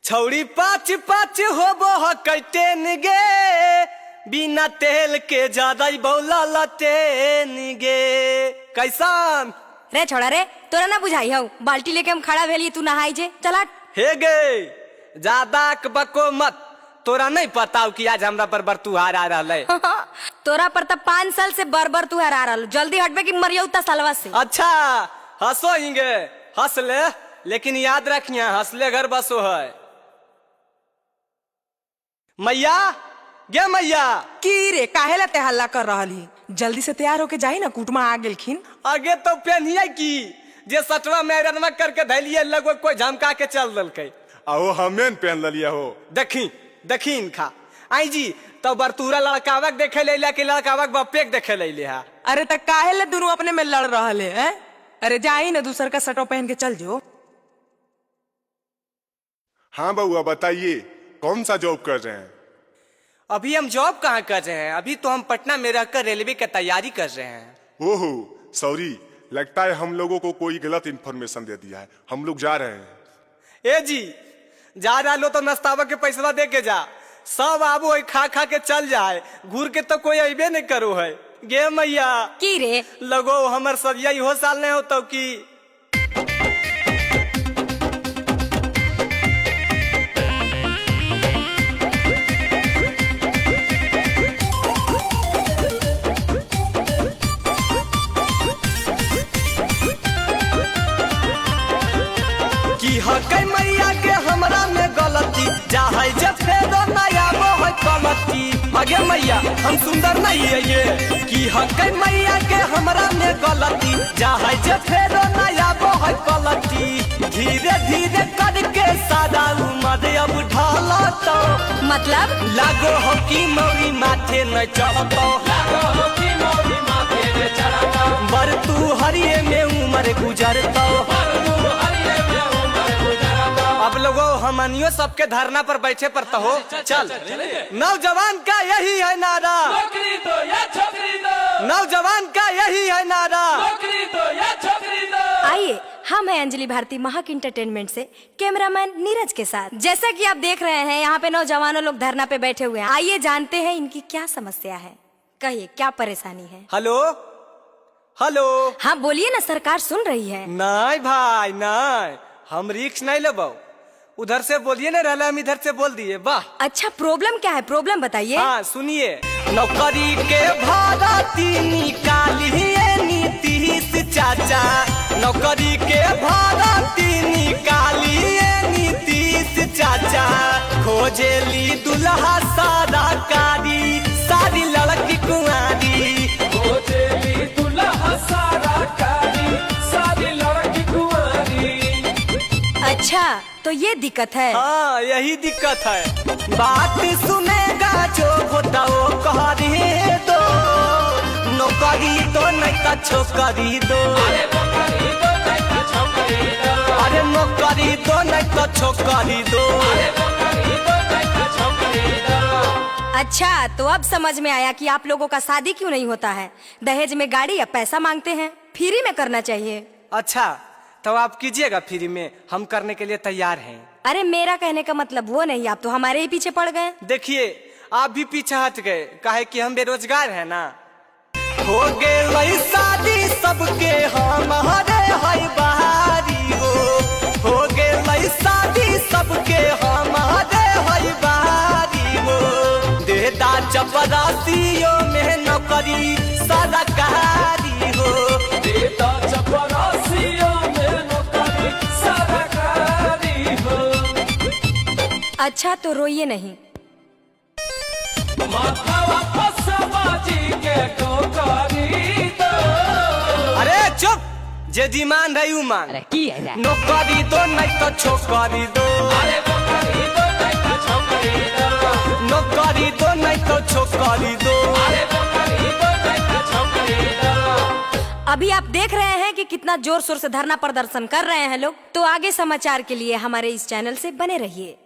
छौड़ी पाँच पाँच होबो कैटेन गे, बिना तेल के ज्यादा बौला लटेन गे। कैसन रे छोड़ा रे, तोरा ना बुझाई हो, बाल्टी लेके हम खड़ा भेलिए, तू नहाई जे चला। हे गे ज्यादा बको मत, तोरा नहीं पता कि आज हमरा पर बरतुहार आ रहा है। तोरा पर तब 5 साल से बर तू हरा रहा, जल्दी हटबे की मरियो उतना सालवा से। अच्छा हंसो हिंगे, हंस ले, लेकिन याद रखिए हंसले घर बसो है। मैया गे मैया, की रे काहेला ते हल्ला कर रहली? जल्दी से तैयार होके जाई ना, कुटुमा आ गेलखिन। आगे तो पहनिए की जे सटवा में रनवा करके धैलिए, लगो कोई झमका के चल दलके। आओ हमें पहन लिया हो। देखी देखी इनखा आई जी तो बरतूरा लड़कावक देखे ले कि लड़कावक बप्पे देखे ले हा। अरे तक काहेला दोनों अपने में लड़ रहले हैं? अरे जाई ना, दूसर का सटो पहन के चल जो। हाँ बउआ बताइए, कौन सा जॉब कर रहे हैं? अभी हम जॉब कहाँ कर रहे हैं, अभी तो हम पटना में रहकर रेलवे की तैयारी कर रहे हैं। ओहो सॉरी, लगता है हम लोगों को कोई गलत इन्फॉर्मेशन दे दिया है, हम लोग जा रहे हैं। ए जी जा रहा लो तो नाश्तावा के पैसा दे के जा, सब आबू खा खा के चल जाए, घूर के तो कोई अबे नहीं करो है। गे मैया की रे लगो हमर सदिया इहो साल नहीं होता की। हकै मैया के हमरा में गलती, चाहे जे फेरो नया वो है गलती। अगे मैया हम सुंदर नहीं है ये, कि हकै मैया के हमरा में गलती, चाहे जे फेरो नया वो है गलती। धीरे धीरे करके सारा उम्र अब ढाला तो मतलब लागो हो कि मौरी माथे न चढ़तो, बर तू हरिये में उम्र गुजरतो। अब लोगों हमनियो सबके धरना पर बैठे पड़ता हो। चल नौजवान का यही है नारा, नौकरी दो या छोकरी दो, नौजवान का यही है नारा। नौकरी दो या छोकरी दो। आइए हम हैं अंजलि भारती महक इंटरटेनमेंट से कैमरामैन नीरज के साथ। जैसा कि आप देख रहे हैं यहाँ पे नौजवानों लोग धरना पे बैठे हुए हैं। आइए जानते हैं इनकी क्या समस्या है, कहिए क्या परेशानी है। हेलो हेलो, हाँ बोलिए ना, सरकार सुन रही है। नहीं भाई नहीं, हम रिक्स नहीं लेबो, उधर से बोलिए ना, रहला हम इधर से बोल दिए। वाह अच्छा प्रॉब्लम क्या है, प्रॉब्लम बताइए। हाँ सुनिए, नौकरी के भारती निकालिए नीतीश चाचा, नौकरी के भारती निकालिए नीतीश चाचा। खोजेली दुल्हा सारा कारी, सारी लड़की कुंवारी, खोजेली दुल्हा सारा कारी, सारी लड़की कुंवारी। अच्छा तो ये दिक्कत है। हाँ यही दिक्कत है। बात सुनेगा जो बताओ करी दो, नौकरी तो नहीं तो छोकरी दो, अरे नौकरी दो नहीं तो छोकरी दो, अरे नौकरी तो नहीं तो छोकरी दो। अरे नौकरी दो नहीं तो छोकरी दो। अच्छा तो अब समझ में आया कि आप लोगों का शादी क्यों नहीं होता है, दहेज में गाड़ी या पैसा मांगते हैं, फ्री में करना चाहिए। अच्छा तो आप कीजिएगा फ्री में, हम करने के लिए तैयार हैं। अरे मेरा कहने का मतलब वो नहीं, आप तो हमारे ही पीछे पड़ गए। देखिए आप भी पीछे हट गए, काहे कि हम बेरोजगार हैं ना। हो गए शादी सबके हमारे है बहारी हो गए शादी सबके हमारे है बहारी हो। देदा चपरासियों में नौकरी सारा कहारी हो, देदा चपरासियों में नौकरी सारा कारी हो। अच्छा तो रोइए नहीं। माथावा फसवाजी के टोकरी दो। अरे चुप, जे डिमांड है यू मांग। नौकरी दो नहीं तो छोकरी दो, अरे नौकरी दो नहीं तो छोकरी दो, नौकरी दो नहीं तो छोकरी दो। अरे नौकरी दो नहीं तो छोकरी दो। अभी आप देख रहे हैं कि कितना जोर शोर से धरना प्रदर्शन कर रहे हैं लोग। तो आगे समाचार के लिए हमारे इस चैनल से बने रहिए।